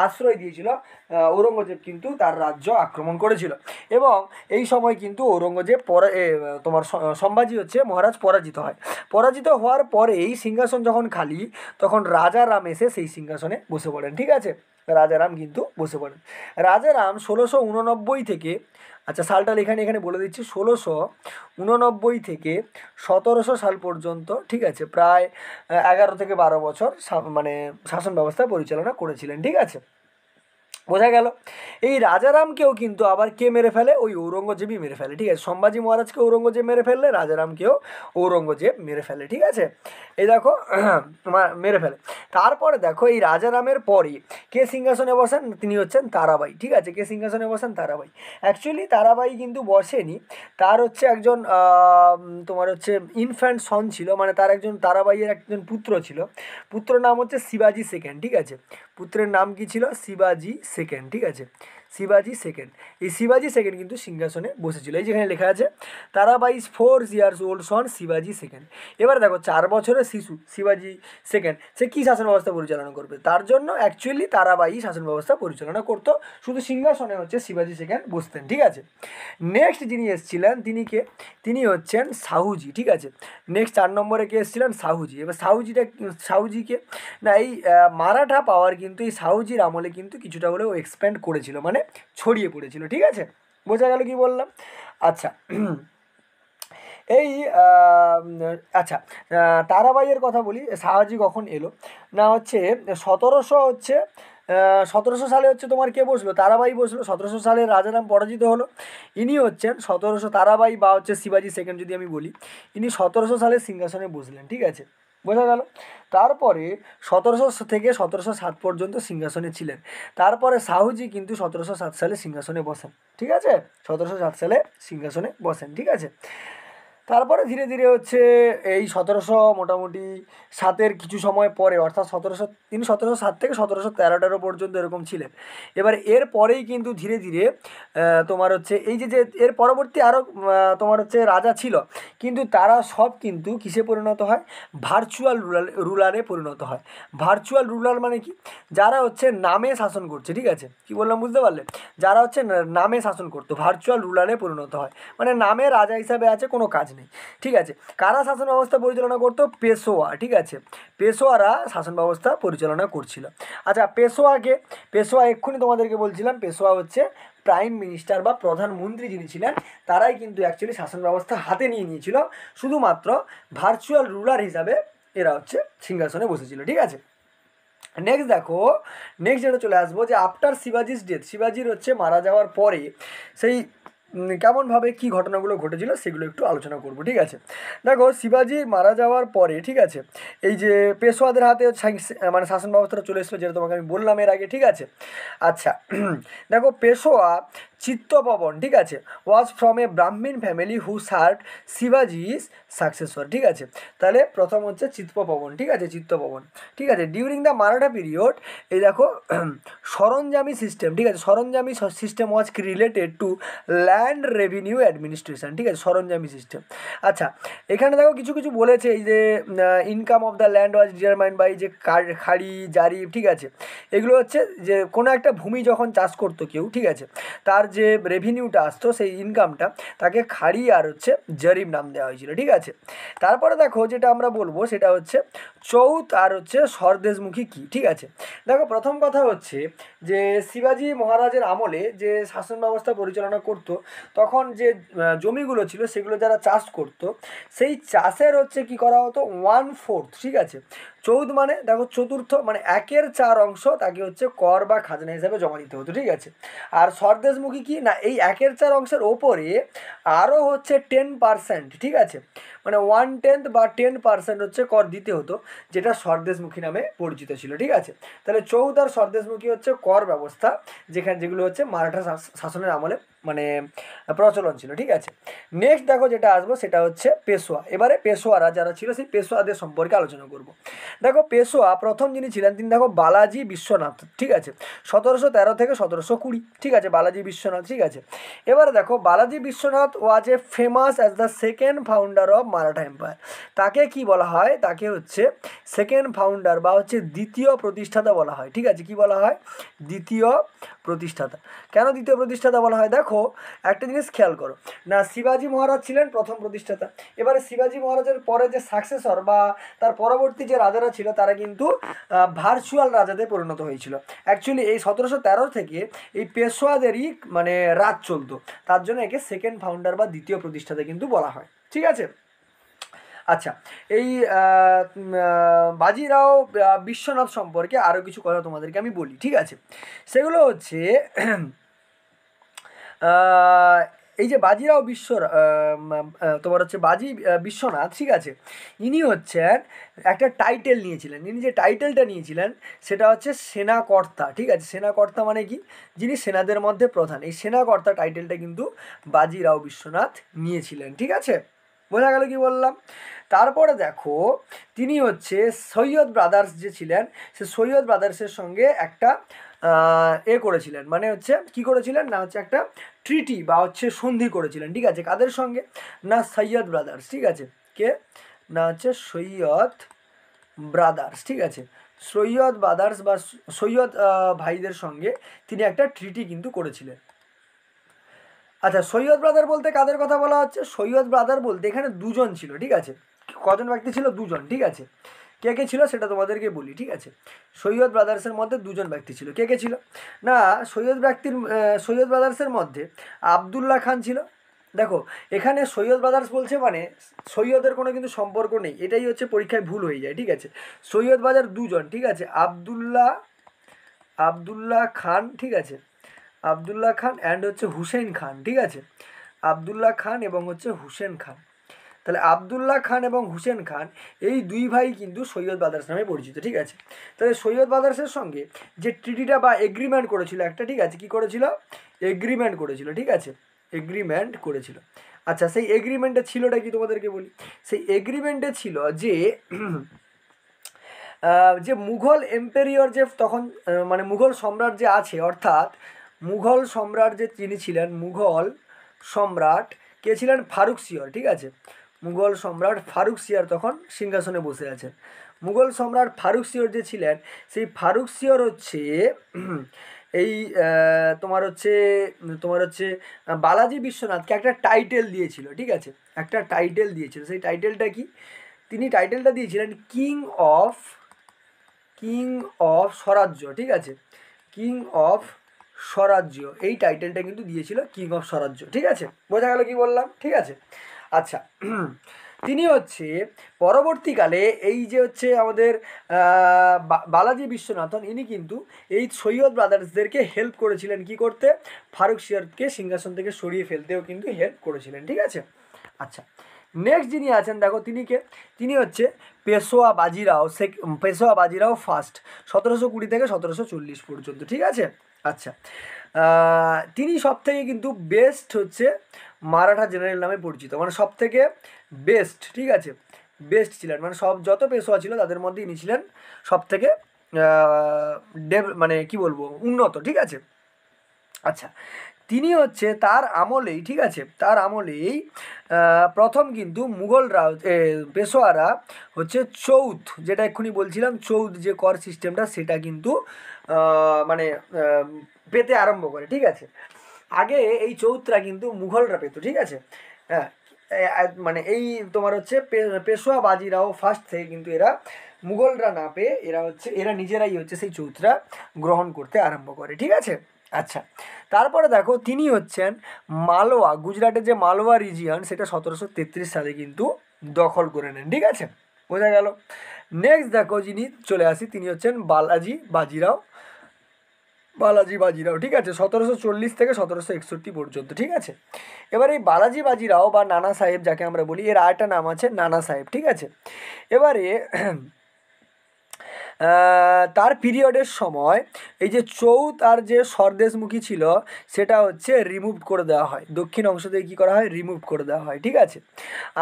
আশ্রয় দিয়েছিল, ঔরঙ্গজেব কিন্তু তার রাজ্য আক্রমণ করেছিল। এবং এই সময় কিন্তু ঔরঙ্গজেব তোমার সম্ভাজি হচ্ছে মহারাজ পরাজিত হয়। পরাজিত হওয়ার পরে এই সিংহাসন যখন খালি, তখন রাজা রাম এসে সেই সিংহাসনে বসে পড়েন, ঠিক আছে, রাজারাম কিন্তু বসে পড়েন। রাজারাম 1689 থেকে, আচ্ছা সালটা এখানে বলে দিচ্ছি, 1689 থেকে 1700 সাল পর্যন্ত, ঠিক আছে, প্রায় 11 থেকে 12 বছর মানে শাসন ব্যবস্থা পরিচালনা করেছিলেন, ঠিক আছে, বোঝা গেল। এই রাজারামকেও কিন্তু আবার কে মেরে ফেলে, ওই ঔরঙ্গজেবই মেরে ফেলে, ঠিক আছে, সম্ভাজি মহারাজকে ঔরঙ্গজেব মেরে ফেললে রাজারামকেও ঔরঙ্গজেব মেরে ফেলে, ঠিক আছে, এই দেখো মেরে ফেলে। তারপরে দেখো এই রাজারামের পরে কে সিংহাসনে বসেন, তিনি হচ্ছেন তারাবাই, ঠিক আছে, কে সিংহাসনে বসেন, তারাবাই। অ্যাকচুয়ালি তারাবাই কিন্তু বসেনি, তার হচ্ছে একজন তোমার হচ্ছে ইনফ্যান্ট সন ছিল, মানে তার একজন তারাবাইয়ের একজন পুত্র ছিল, পুত্রের নাম হচ্ছে শিবাজি সেকেন্ড, ঠিক আছে, পুত্রের নাম কি ছিল, শিবাজি সেকেন্ড, ঠিক আছে, শিবাজি সেকেন্ড। এই শিবাজি সেকেন্ড কিন্তু সিংহাসনে বসেছিল, এই যেখানে লেখা আছে তারাবাই 4 years old সন শিবাজি সেকেন্ড। এবার দেখো 4 বছরের শিশু শিবাজি সেকেন্ড, সে কী শাসন ব্যবস্থা পরিচালনা করবে, তার জন্য অ্যাকচুয়ালি তারাবাই শাসন ব্যবস্থা পরিচালনা করতো, শুধু সিংহাসনে হচ্ছে শিবাজি সেকেন্ড বসতেন, ঠিক আছে। নেক্সট যিনি এসেছিলেন তিনি হচ্ছেন সাহুজি, ঠিক আছে, নেক্সট 4 নম্বরে কে এসেছিলেন, সাহুজি। এবার সাহুজিকে না এই মারাঠা পাওয়ার কিন্তু এই সাহুজির আমলে কিন্তু কিছুটা হলেও এক্সপ্যান্ড করেছিল, মানে ছড়িয়ে পড়েছিল, ঠিক আছে, বোঝা গেল কি বললাম। আচ্ছা এই আচ্ছা তারাবাইয়ের কথা বলি, শাহাজি কখন এলো না হচ্ছে 1700 সালে হচ্ছে তোমার কে বসলো, তারাবাই বসলো, 1700 সালে রাজারাম পরাজিত হলো, ইনি হচ্ছেন 1700 তারাবাই বা হচ্ছে শিবাজি সেকেন্ড যদি আমি বলি, ইনি 1700 সালে সিংহাসনে বসলেন, ঠিক আছে, বোঝা গেল। তারপরে 1700 থেকে 1707 পর্যন্ত সিংহাসনে ছিলেন, তারপরে শাহুজি কিন্তু 1707 সালে সিংহাসনে বসেন, ঠিক আছে, 1707 সালে সিংহাসনে বসেন, ঠিক আছে। তারপরে ধীরে ধীরে হচ্ছে এই 1700 মোটামুটি সাতের কিছু সময় পরে, অর্থাৎ তিনি 1707 থেকে 1713 পর্যন্ত এরকম ছিলেন। এবার এর পরেই কিন্তু ধীরে ধীরে তোমার হচ্ছে এই যে এর পরবর্তী আরও তোমার হচ্ছে রাজা ছিল, কিন্তু তারা সব কিন্তু কিসে পরিণত হয়, ভার্চুয়াল রুলারে পরিণত হয়। ভার্চুয়াল রুলার মানে কি, যারা হচ্ছে নামে শাসন করছে, ঠিক আছে, কি বললাম বুঝতে পারলে, যারা হচ্ছে নামে শাসন করতো ভার্চুয়াল রুলারে পরিণত হয়, মানে নামে রাজা হিসাবে আছে, কোনো কাজ নেই, ঠিক আছে। কারা শাসন ব্যবস্থা পরিচালনা করতো, পেশোয়া, ঠিক আছে, পেশোয়ারা শাসন ব্যবস্থা পরিচালনা করছিল। আচ্ছা, পেশোয়া এক্ষুনি তোমাদেরকে বলছিলাম, পেশোয়া হচ্ছে প্রাইম মিনিস্টার বা প্রধানমন্ত্রী যিনি ছিলেন, তারাই কিন্তু অ্যাকচুয়ালি শাসন ব্যবস্থা হাতে নিয়ে নিয়েছিল, শুধুমাত্র ভার্চুয়াল রুলার হিসাবে এরা হচ্ছে সিংহাসনে বসেছিল, ঠিক আছে। নেক্সট দেখো, নেক্সট যেটা চলে আসবো যে আফটার শিবাজির ডেথ, শিবাজির হচ্ছে মারা যাওয়ার পরে সেই কেমনভাবে কী ঘটনাগুলো ঘটেছিল সেগুলো একটু আলোচনা করব, ঠিক আছে। দেখো, শিবাজি মারা যাওয়ার পরে, ঠিক আছে, এই যে পেশোয়াদের হাতে মানে শাসন ব্যবস্থাটা চলে এসেছিলো, যেটা তোমাকে আমি বললাম এর আগে, ঠিক আছে। আচ্ছা, দেখো, পেশোয়া চিত্তপবন, ঠিক আছে, was from a Brahmin family who serve শিবাজিজ সাকসেসর, ঠিক আছে। তাহলে প্রথম হচ্ছে চিত্তপবন, ঠিক আছে, চিত্তপবন, ঠিক আছে। ডিউরিং দ্য মারাঠা পিরিয়ড, এই দেখো সরঞ্জামি সিস্টেম, ঠিক আছে, Saranjami system was related to land revenue administration, ঠিক আছে, সরঞ্জামি সিস্টেম। আচ্ছা, এখানে দেখো কিছু কিছু বলেছে, এই যে income of the land was determined by যে খাড়ি জারিফ, ঠিক আছে, এগুলো হচ্ছে যে কোনো একটা ভূমি যখন চাষ করতো কেউ, ঠিক আছে, তার যে রেভিনিউটা আসতো, সেই ইনকামটা তাকে খাড়ি আর হচ্ছে জারিফ নাম দেওয়া হয়েছিল, ঠিক আছে। তারপরে দেখো যেটা আমরা বলবো সেটা হচ্ছে চৌথ আর হচ্ছে স্বদেশমুখী কী, ঠিক আছে। দেখো, প্রথম কথা হচ্ছে যে শিবাজি মহারাজের আমলে যে শাসন ব্যবস্থা পরিচালনা করত, তখন যে জমিগুলো ছিল সেগুলো যারা চাষ করত, সেই চাষের হচ্ছে কি করা হতো, 1/4, ঠিক আছে, চৌদ মানে দেখো চতুর্থ, মানে 1/4 অংশ তাকে হচ্ছে কর বা খাজনা হিসাবে জমা দিতে হতো, ঠিক আছে। আর স্বদেশমুখী কি না, এই 1/4 অংশের ওপরে আরও হচ্ছে 10%, ঠিক আছে, মানে 1/10 বা 10% হচ্ছে কর দিতে হতো, যেটা স্বদেশমুখী নামে পরিচিত ছিল, ঠিক আছে। তাহলে চৌদ আর স্বদেশমুখী হচ্ছে কর ব্যবস্থা, যেগুলো হচ্ছে মারাঠা শাসনের আমলে মানে প্রচলন ছিল, ঠিক আছে। নেক্সট দেখো যেটা আসবো সেটা হচ্ছে পেশোয়া। এবারে পেশোয়ারা যারা ছিল সেই পেশোয়াদের সম্পর্কে আলোচনা করব। দেখো, পেশোয়া প্রথম যিনি ছিলেন তিনি দেখো বালাজি বিশ্বনাথ, ঠিক আছে, 1713 থেকে 1720, ঠিক আছে, বালাজি বিশ্বনাথ, ঠিক আছে। এবারে দেখো, Balaji Vishwanath was a famous as the second founder of Maratha empire. তাকে কি বলা হয়, তাকে হচ্ছে সেকেন্ড ফাউন্ডার বা হচ্ছে দ্বিতীয় প্রতিষ্ঠাতা বলা হয়, ঠিক আছে। কি বলা হয়, দ্বিতীয় প্রতিষ্ঠাতা। কেন দ্বিতীয় প্রতিষ্ঠাতা বলা হয়, দেখো একটা জিনিস খেয়াল করো না, শিবাজি মহারাজ ছিলেন প্রথম প্রতিষ্ঠাতা, এবারে শিবাজি মহারাজের পরে যে সাকসেসর বা তার পরবর্তী যে রাজারা ছিল তারা কিন্তু ভার্চুয়াল রাজাতে পরিণত হয়েছিল। অ্যাকচুয়ালি এই 1713 থেকে এই পেশোয়াদেরই মানে রাজ চলতো, তার জন্য একে সেকেন্ড ফাউন্ডার বা দ্বিতীয় প্রতিষ্ঠাতা কিন্তু বলা হয়, ঠিক আছে। আচ্ছা, এই বাজিরাও বিশ্বনাথ সম্পর্কে আরও কিছু কথা তোমাদেরকে আমি বলি, ঠিক আছে। সেগুলো হচ্ছে এই যে বাজিরাও তোমার হচ্ছে বিশ্বনাথ, ঠিক আছে, ইনি হচ্ছেন একটা টাইটেল নিয়েছিলেন, ইনি যে টাইটেলটা নিয়েছিলেন সেটা হচ্ছে সেনাকর্তা, ঠিক আছে। সেনাকর্তা মানে কি, যিনি সেনাদের মধ্যে প্রধান, এই সেনাকর্তা টাইটেলটা কিন্তু বাজিরাও বিশ্বনাথ নিয়েছিলেন, ঠিক আছে। বোঝা গেল কি বললাম। তারপরে দেখো, তিনি হচ্ছে সৈয়দ ব্রাদার্স যে ছিলেন, সে সৈয়দ ব্রাদার্সের সঙ্গে একটা করেছিলেন, মানে হচ্ছে কি করেছিলেন না, হচ্ছে একটা ট্রিটি বা হচ্ছে সন্ধি করেছিলেন, ঠিক আছে। কাদের সঙ্গে না, সৈয়দ ব্রাদার্স, ঠিক আছে, কে না হচ্ছে সৈয়দ ব্রাদার্স, ঠিক আছে, সৈয়দ ব্রাদার্স বা সৈয়দ ভাইদের সঙ্গে তিনি একটা ট্রিটি কিন্তু করেছিলেন। আচ্ছা, সৈয়দ ব্রাদার বলতে কাদের কথা বলা হচ্ছে, সৈয়দ ব্রাদার বলতে এখানে দুজন ছিল, ঠিক আছে। কজন ব্যক্তি ছিল, দুজন, ঠিক আছে। কে কে ছিল সেটা তোমাদেরকে বলি, ঠিক আছে। সৈয়দ ব্রাদার্সের মধ্যে দুজন ব্যক্তি ছিল, কে কে ছিল না, সৈয়দ ব্রাদার্সের মধ্যে আবদুল্লাহ খান ছিল। দেখো, এখানে সৈয়দ ব্রাদার্স বলছে মানে সৈয়দের কোনো কিন্তু সম্পর্ক নেই, এটাই হচ্ছে পরীক্ষায় ভুল হয়ে যায়, ঠিক আছে। সৈয়দ ব্রাদার দুজন, ঠিক আছে, আবদুল্লাহ খান, ঠিক আছে, আবদুল্লাহ খান অ্যান্ড হচ্ছে হুসেন খান, ঠিক আছে, আবদুল্লাহ খান এবং হচ্ছে হুসেন খান। তাহলে আবদুল্লাহ খান এবং হুসেন খান এই দুই ভাই কিন্তু সৈয়দ ব্রাদার্স নামে পরিচিত, ঠিক আছে। তাহলে সৈয়দ ব্রাদার্সের সঙ্গে যে ট্রিটিটা বা এগ্রিমেন্ট করেছিল একটা, ঠিক আছে, কি করেছিল, এগ্রিমেন্ট করেছিল, ঠিক আছে, এগ্রিমেন্ট করেছিল। আচ্ছা, সেই এগ্রিমেন্টে ছিলটা কি তোমাদেরকে বলি। সেই এগ্রিমেন্টে ছিল যে যে মুঘল এম্পেরিয়র যে তখন মানে মুঘল সম্রাট যে আছে, অর্থাৎ মুঘল সম্রাট যে যিনি ছিলেন, মুঘল সম্রাট কে ছিলেন? ফারুকসিয়র, ঠিক আছে। মুঘল সম্রাট ফারুকসিয়র তখন সিংহাসনে বসে আছেন। মুঘল সম্রাট ফারুকসিয়র যে ছিলেন, সেই ফারুকসিয়র হচ্ছে এই তোমার হচ্ছে বালাজি বিশ্বনাথকে একটা টাইটেল দিয়েছিল, ঠিক আছে, একটা টাইটেল দিয়েছিল। সেই টাইটেলটা কি? তিনি টাইটেলটা দিয়েছিলেন কিং অফ স্বরাজ্য, ঠিক আছে, কিং অফ স্বরাজ্য। এই টাইটেলটা কিন্তু দিয়েছিল কিং অফ স্বরাজ্য, ঠিক আছে। বোঝা গেল কি বললাম, ঠিক আছে। আচ্ছা, তিনি হচ্ছে পরবর্তীকালে এই যে হচ্ছে আমাদের বালাজি বিশ্বনাথন, ইনি কিন্তু এই সৈয়দ ব্রাদার্সদেরকে হেল্প করেছিলেন কি করতে? ফারুকসিয়রকে সিংহাসন থেকে সরিয়ে ফেলতেও কিন্তু হেল্প করেছিলেন, ঠিক আছে। আচ্ছা, নেক্সট যিনি আছেন দেখো, তিনি হচ্ছে পেশোয়া বাজিরাও ফার্স্ট, 1720 থেকে 1740 পর্যন্ত, ঠিক আছে। আচ্ছা, তিনি সব থেকে কিন্তু বেস্ট হচ্ছে মারাঠা জেনারেল নামে পরিচিত, মানে সব থেকে বেস্ট, ঠিক আছে, বেস্ট ছিলেন, মানে সব যত পেশোয়া ছিল তাদের মধ্যে ইনি ছিলেন সব থেকে মানে কি বলবো, উন্নত, ঠিক আছে। আচ্ছা, তিনি হচ্ছে তার আমলেই, ঠিক আছে, তার আমলেই প্রথম কিন্তু মুঘলরা পেশোয়ারা হচ্ছে চৌথ, যেটা এক্ষুনি বলছিলাম, চৌথ যে কর সিস্টেমটা, সেটা কিন্তু মানে পেতে আরম্ভ করে, ঠিক আছে। আগে এই চৌথটা কিন্তু মুঘলরা পেত, ঠিক আছে। হ্যাঁ, মানে এই তোমার হচ্ছে পেশোয়া বাজিরাও ফার্স্ট থেকে কিন্তু এরা মুঘলরা না পেয়ে এরা নিজেরাই হচ্ছে সেই চৌথটা গ্রহণ করতে আরম্ভ করে, ঠিক আছে। আচ্ছা, তারপরে দেখো তিনি হচ্ছেন মালওয়া, গুজরাটের যে মালওয়া রিজিয়ন, সেটা 1733 সালে কিন্তু দখল করে নেন, ঠিক আছে। বোঝা গেল। নেক্সট দেখো যিনি চলে আসি, তিনি হচ্ছেন বালাজি বাজিরাও, ঠিক আছে, 1740 থেকে 1761 পর্যন্ত, ঠিক আছে। এবার এই বালাজি বাজিরাও বা নানা সাহেব যাকে আমরা বলি, এর আরেকটা নাম আছে নানা সাহেব, ঠিক আছে। এবারে তার পিরিয়ডের সময় এই যে চৌথ আর যে স্বদেশমুখী ছিল, সেটা হচ্ছে রিমুভ করে দেওয়া হয়, দক্ষিণ অংশ থেকে কী করা হয়? রিমুভ করে দেওয়া হয়, ঠিক আছে।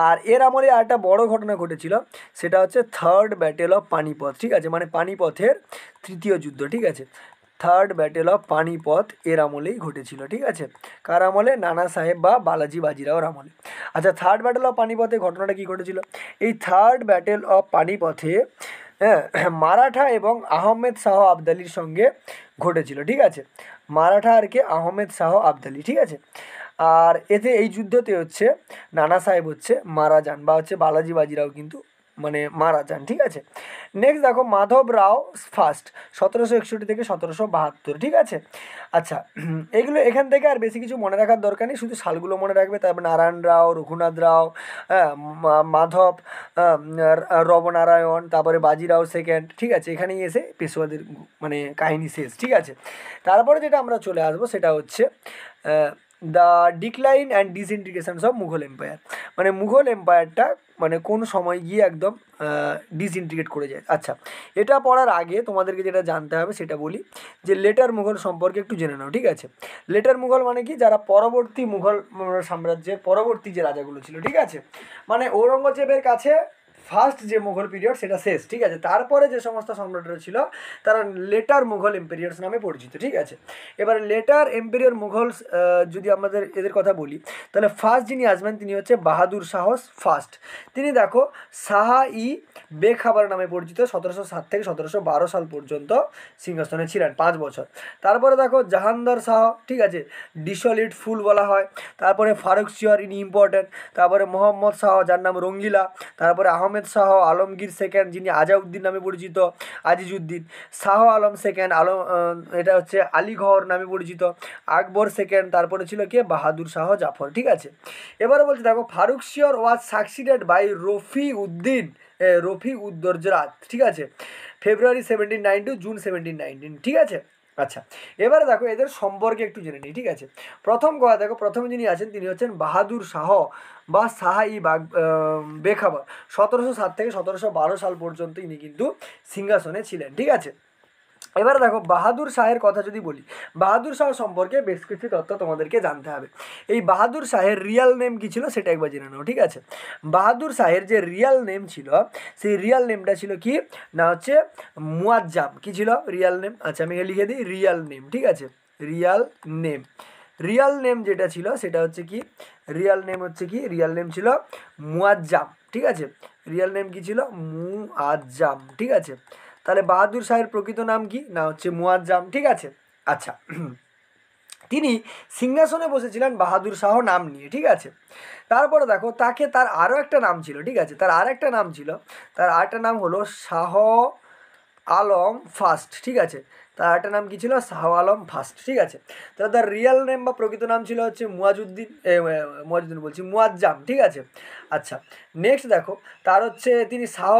আর এর আমলে আরেকটা বড় ঘটনা ঘটেছিল, সেটা হচ্ছে থার্ড ব্যাটেল অফ পানিপথ, ঠিক আছে, মানে পানিপথের তৃতীয় যুদ্ধ, ঠিক আছে। থার্ড ব্যাটেল অফ পানিপথ এর আমলেই ঘটেছিল, ঠিক আছে। কার আমলে? নানা সাহেব বা বালাজি বাজিরাওর আমলে। আচ্ছা, থার্ড ব্যাটেল অফ পানিপথে ঘটনাটা কী ঘটেছিল? এই থার্ড ব্যাটেল অফ পানিপথে হ্যাঁ মারাঠা এবং আহমেদ শাহ আবদালির সঙ্গে ঘটেছিল, ঠিক আছে। মারাঠা আর কে? আহমেদ শাহ আবদালি, ঠিক আছে। আর এতে এই যুদ্ধতে হচ্ছে নানা সাহেব হচ্ছে মারা যান, বা হচ্ছে বালাজি বাজিরাও কিন্তু মানে মারা যান, ঠিক আছে। নেক্সট দেখো মাধব রাও ফার্স্ট, 1761 থেকে 1772, ঠিক আছে। আচ্ছা, এগুলো এখান থেকে আর বেশি কিছু মনে রাখার দরকার নেই, শুধু সালগুলো মনে রাখবে। তারপর নারায়ণ রাও, রঘুনাথ রাও, হ্যাঁ, মাধব, রবনারায়ণ, তারপরে বাজিরাও সেকেন্ড, ঠিক আছে। এখানেই এসে পেশোয়াদের মানে কাহিনী শেষ, ঠিক আছে। তারপরে যেটা আমরা চলে আসবো সেটা হচ্ছে the decline and disintegrations of Mughal empire, মানে মুঘল এম্পায়ারটা মানে কোন সময় গিয়ে একদম ডিসইন্টিগ্রেট করে যায়। আচ্ছা, এটা পড়ার আগে তোমাদেরকে যেটা জানতে হবে সেটা বলি, যে লেটার মুঘল সম্পর্কে একটু জেনে নাও, ঠিক আছে। লেটার মুঘল মানে কি? যারা পরবর্তী মুঘল সাম্রাজ্যের পরবর্তী যে রাজাগুলো ছিল, ঠিক আছে, মানে ঔরঙ্গজেবের কাছে ফার্স্ট যে মুঘল পিরিয়ড সেটা শেষ, ঠিক আছে। তারপরে যে সমস্ত সম্রাটরা ছিল তারা লেটার মুঘল এম্পেরিয়ার্স নামে পরিচিত, ঠিক আছে। এবার লেটার এম্পেরিয়ার মুঘল যদি আমাদের এদের কথা বলি, তাহলে ফার্স্ট যিনি আসবেন তিনি হচ্ছে বাহাদুর শাহ ফার্স্ট। তিনি দেখো শাহ-ই বেখাবার নামে পরিচিত, 1707 থেকে 1712 সাল পর্যন্ত সিংহাসনে ছিলেন 5 বছর। তারপরে দেখো জাহানদার শাহ, ঠিক আছে, ডিসলিট ফুল বলা হয়। তারপরে ফারুকসিয়র, ইনি ইম্পর্টেন্ট। তারপরে মোহাম্মদ শাহ, যার নাম রঙ্গিলা। তারপরে আহমেদ শাহ আলমগীর সেকেন্ড, যিনি আজাউদ্দিন নামে পরিচিত, আজিজুদ্দিন। শাহ আলম সেকেন্ড, এটা হচ্ছে আলীগড় নামে পরিচিত, আকবর সেকেন্ড। তারপরে ছিল কে? বাহাদুর শাহ জাফর, ঠিক আছে। এবারে বলছে দেখো ফারুকসিয়র ওয়াজ সাকসিডেড বাই রফি উদ্দরজরাত, ঠিক আছে, ফেব্রুয়ারি 1792 টু জুন 1719, ঠিক আছে। আচ্ছা, এবারে দেখো এদের সম্পর্কে একটু জেনে নিই, ঠিক আছে। প্রথম কথা দেখো, প্রথমে যিনি আছেন তিনি হচ্ছেন বাহাদুর শাহ বা শাহ-ই বেখাবার, 1707 থেকে 1712 সাল পর্যন্ত ইনি কিন্তু সিংহাসনে ছিলেন, ঠিক আছে। এবারে দেখো বাহাদুর শাহের কথা যদি বলি, বাহাদুর শাহ সম্পর্কে বেশ কিছু তথ্য তোমাদেরকে জানতে হবে। এই বাহাদুর শাহের রিয়াল নেম কী ছিল সেটা একবার জেনে নাও, ঠিক আছে। বাহাদুর শাহের যে রিয়াল নেম ছিল সেই রিয়াল নেমটা ছিল কি না হচ্ছে মুয়াজ্জাম। কী ছিল রিয়াল নেম? আচ্ছা আমি লিখে দিই রিয়াল নেম, ঠিক আছে। রিয়াল নেম, রিয়াল নেম যেটা ছিল সেটা হচ্ছে কি, রিয়াল নেম হচ্ছে কি, রিয়াল নেম ছিল মুয়াজ্জাম, ঠিক আছে। রিয়াল নেম কি ছিল? মুয়াজ্জাম, ঠিক আছে। তাহলে বাহাদুর শাহের প্রকৃত নাম কি না হচ্ছে মুয়াজ্জাম, ঠিক আছে। আচ্ছা তিনি সিংহাসনে বসেছিলেন বাহাদুর শাহ নাম নিয়ে, ঠিক আছে। তারপরে দেখো তাকে তার আরও একটা নাম ছিল, ঠিক আছে, তার আর একটা নাম ছিল, তার আরেকটা নাম হলো শাহ আলম ফার্স্ট, ঠিক আছে। তার একটা নাম কি ছিল? শাহ আলম ফার্স্ট, ঠিক আছে। তাহলে তার রিয়েল নেম বা প্রকৃত নাম ছিল হচ্ছে মুয়াজুদ্দিন বলছি মুয়াজ্জাম, ঠিক আছে। আচ্ছা নেক্সট দেখো তার হচ্ছে তিনি শাহ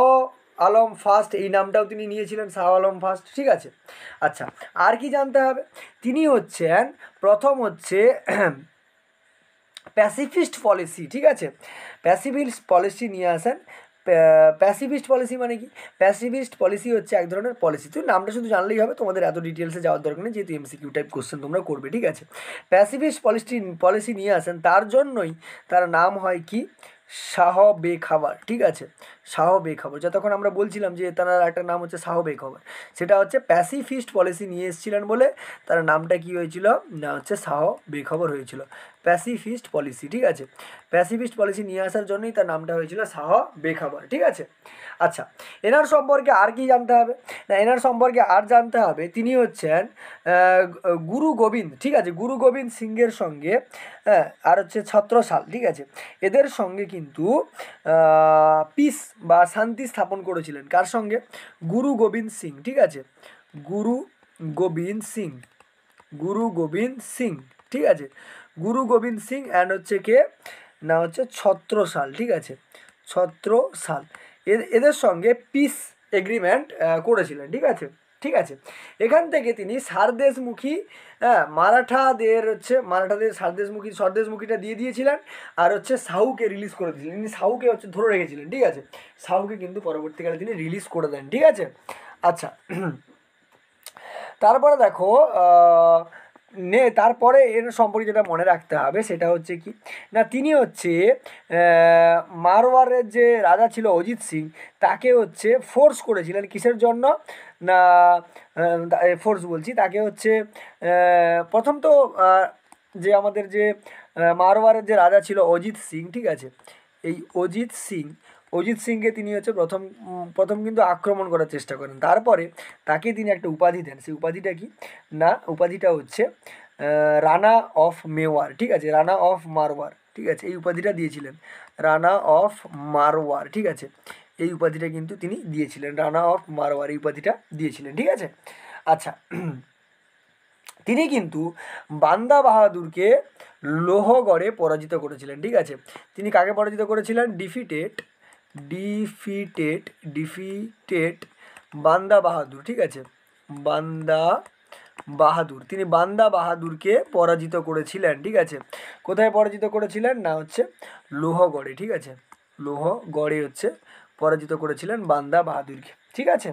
আলম ফার্স্ট এই নামটাও তিনি নিয়েছিলেন, শাহ আলম ফার্স্ট, ঠিক আছে। আচ্ছা আর কি জানতে হবে? তিনি হচ্ছেন প্রথম হচ্ছে প্যাসিফিস্ট পলিসি, ঠিক আছে, প্যাসিফিস্ট পলিসি নিয়ে আসেন। প্যাসিফিস্ট পলিসি মানে কি? প্যাসিফিস্ট পলিসি হচ্ছে এক ধরনের পলিসি, তুই নামটা শুধু জানলেই হবে, তোমাদের এত ডিটেলসে যাওয়ার দরকার নেই, যেহেতু এমসিকিউ টাইপ কোশ্চেন তোমরা করবে, ঠিক আছে। প্যাসিফিস্ট পলিসি নিয়ে আসেন, তার জন্যই তার নাম হয় কি শাহ বেখাবার, ঠিক আছে। শাহ বেখাবার, যতক্ষণ আমরা বলছিলাম যে তার একটা নাম হচ্ছে শাহ বেখাবার, সেটা হচ্ছে প্যাসিফিস্ট পলিসি নিয়ে এসেছিলেন বলে তার নামটা কি হয়েছিল না হচ্ছে শাহ বেখবর হয়েছিল, প্যাসিফিস্ট পলিসি, ঠিক আছে। প্যাসিফিস্ট পলিসি নিয়ে আসার জন্যই তার নামটা হয়েছিল শাহ বেখাবার, ঠিক আছে। আচ্ছা এনার সম্পর্কে আর কি জানতে হবে না, এনার সম্পর্কে আর জানতে হবে তিনি হচ্ছেন গুরু গোবিন্দ, ঠিক আছে, গুরু গোবিন্দ সিংয়ের সঙ্গে, হ্যাঁ, আর হচ্ছে ছত্রসাল, ঠিক আছে, এদের সঙ্গে কিন্তু পিস বা শান্তি স্থাপন করেছিলেন। কার সঙ্গে? গুরু গোবিন্দ সিং, ঠিক আছে, গুরু গোবিন্দ সিং, গুরু গোবিন্দ সিং, ঠিক আছে, গুরু গোবিন্দ সিং অ্যান্ড হচ্ছে কে না হচ্ছে ছত্রসাল, ঠিক আছে, ছত্রসাল, এদের সঙ্গে পিস এগ্রিমেন্ট করেছিলেন, ঠিক আছে, ঠিক আছে। এখান থেকে তিনি সারদেশমুখী, হ্যাঁ, মারাঠাদের স্বরদেশমুখীটা দিয়ে দিয়েছিলেন, আর হচ্ছে সাহুকে রিলিজ করে দিয়েছিলেন, তিনি সাহুকে হচ্ছে ধরে রেখেছিলেন, ঠিক আছে, সাহুকে কিন্তু পরবর্তীকালে তিনি রিলিজ করে দেন, ঠিক আছে। আচ্ছা তারপরে দেখো তারপরে এর সম্পর্কে যেটা মনে রাখতে হবে সেটা হচ্ছে কি না, তিনি হচ্ছে মারওয়ারের যে রাজা ছিল অজিত সিং, তাকে হচ্ছে ফোর্স করেছিলেন কিসের জন্য না, ফোর্স বলছি তাকে হচ্ছে প্রথম তো যে আমাদের যে মারওয়ারের যে রাজা ছিল অজিত সিং, ঠিক আছে, এই অজিত সিংকে তিনি হচ্ছে প্রথম কিন্তু আক্রমণ করার চেষ্টা করেন, তারপরে তাকে তিনি একটা উপাধি দেন, সেই উপাধিটা কি না, উপাধিটা হচ্ছে রানা অফ মেওয়ার, ঠিক আছে, রানা অফ মারওয়ার, ঠিক আছে, এই উপাধিটা দিয়েছিলেন, রানা অফ মারওয়ার, ঠিক আছে, এই উপাধিটা কিন্তু তিনি দিয়েছিলেন, রানা অফ মারওয়ার এই উপাধিটা দিয়েছিলেন, ঠিক আছে। আচ্ছা তিনি কিন্তু বান্দা বাহাদুরকে লোহগড়ে পরাজিত করেছিলেন, ঠিক আছে। তিনি কাকে পরাজিত করেছিলেন? ডিফিটেড বান্দা বাহাদুর, ঠিক আছে, বান্দা বাহাদুর, তিনি বান্দা বাহাদুরকে পরাজিত করেছিলেন, ঠিক আছে। কোথায় পরাজিত করেছিলেন না হচ্ছে লোহগড়ে, ঠিক আছে, লোহগড়ে হচ্ছে পরাজিত করেছিলেন বান্দা বাহাদুরকে, ঠিক আছে।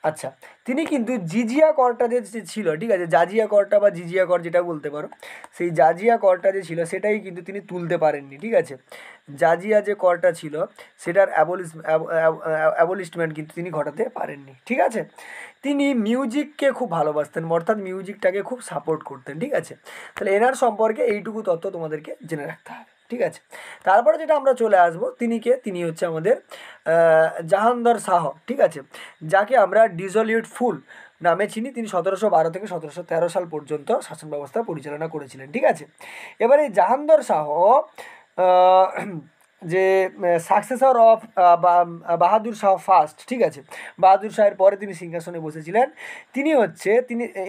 আচ্ছা তিনি কিন্তু জিজিয়া করটা যে ছিল, ঠিক আছে, জাজিয়া করটা বা জিজিয়া কর যেটা বলতে পারো, সেই জাজিয়া করটা যে ছিল সেটাই কিন্তু তিনি তুলতে পারেননি, ঠিক আছে, জাজিয়া যে করটা ছিল সেটার অ্যাবলিশমেন্ট কিন্তু তিনি ঘটাতে পারেননি, ঠিক আছে। তিনি মিউজিককে খুব ভালোবাসতেন, অর্থাৎ মিউজিকটাকে খুব সাপোর্ট করতেন, ঠিক আছে। তাহলে এনার সম্পর্কে এইটুকু তথ্য তোমাদেরকে জেনে রাখতে হবে, ঠিক আছে। তারপরে যেটা আমরা চলে আসবো তিনি হচ্ছে আমাদের জাহাঙ্গীর শাহ, ঠিক আছে, যাকে আমরা ডিজলিউট ফুল নামে চিনি, তিনি 1712 থেকে 1713 সাল পর্যন্ত শাসন ব্যবস্থা পরিচালনা করেছিলেন, ঠিক আছে। এবারে জাহাঙ্গীর শাহ যে successor of Bahadur Shah first, ঠিক আছে, বাহাদুর শাহের পরে তিনি সিংহাসনে বসেছিলেন, তিনি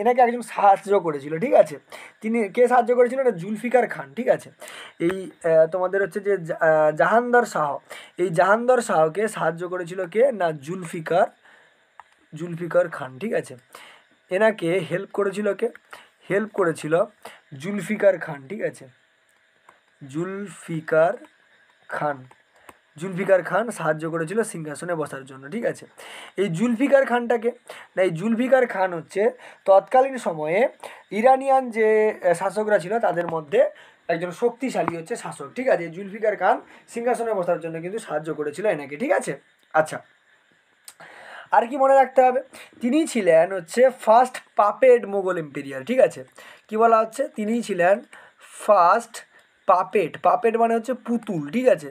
এনাকে একজন সাহায্য করেছিল, ঠিক আছে, তিনি কে সাহায্য করেছিল না, জুলফিকার খান, ঠিক আছে। এই তোমাদের হচ্ছে যে জাহাঙ্গীর শাহ, এই জাহাঙ্গীর শাহকে সাহায্য করেছিল কে না, জুলফিকার খান, ঠিক আছে, এনাকে হেল্প করেছিল জুলফিকার খান, ঠিক আছে, জুলফিকার খান, জুলফিকার খান সাহায্য করেছিল সিংহাসনে বসার জন্য, ঠিক আছে। এই জুলফিকার খানটাকে, না এই জুলফিকার খান হচ্ছে তৎকালীন সময়ে ইরানিয়ান যে শাসকরা ছিল তাদের মধ্যে একজন শক্তিশালী হচ্ছে শাসক, ঠিক আছে। জুলফিকার খান সিংহাসনে বসার জন্য কিন্তু সাহায্য করেছিল এনাকে, ঠিক আছে। আচ্ছা, আর কি মনে রাখতে হবে, তিনি ছিলেন হচ্ছে ফার্স্ট পাপেট মোগল এম্পেরিয়ার, ঠিক আছে। কি বলা হচ্ছে, তিনিই ছিলেন ফার্স্ট পাপেট, পাপেট মানে হচ্ছে পুতুল, ঠিক আছে,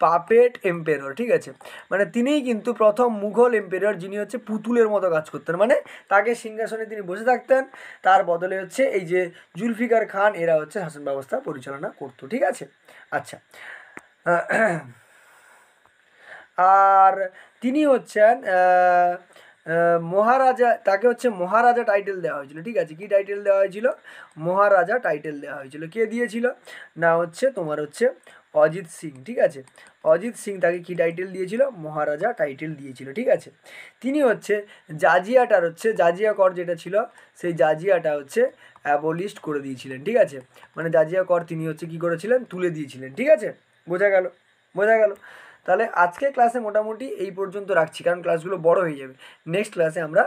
পাপেট এম্পেরর, ঠিক আছে। মানে তিনিই কিন্তু প্রথম মুঘল এম্পেরর যিনি হচ্ছে পুতুলের মতো কাজ করতেন, মানে তাকে সিংহাসনে তিনি বসে থাকতেন, তার বদলে হচ্ছে এই যে জুলফিকার খান এরা হচ্ছে শাসন ব্যবস্থা পরিচালনা করতো, ঠিক আছে। আচ্ছা, আর তিনি হচ্ছেন মহারাজা, তাকে হচ্ছে মহারাজা টাইটেল দেওয়া হয়েছিল, ঠিক আছে। কি টাইটেল দেওয়া হয়েছিল, মহারাজা টাইটেল দেওয়া হয়েছিল। কে দিয়েছিল, না হচ্ছে তোমার হচ্ছে অজিত সিং, ঠিক আছে। অজিত সিং তাকে কি টাইটেল দিয়েছিল, মহারাজা টাইটেল দিয়েছিল, ঠিক আছে। তিনি হচ্ছে জাজিয়াটার হচ্ছে জাজিয়া কর যেটা ছিল সেই জাজিয়াটা হচ্ছে অ্যাবলিস্ট করে দিয়েছিলেন, ঠিক আছে। মানে জাজিয়া কর তিনি হচ্ছে কি করেছিলেন, তুলে দিয়েছিলেন, ঠিক আছে। বোঝা গেল, বোঝা গেল। তাহলে আজকে ক্লাসে মোটামুটি এই পর্যন্ত রাখছি, কারণ ক্লাসগুলো বড় হয়ে যাবে। নেক্সট ক্লাসে আমরা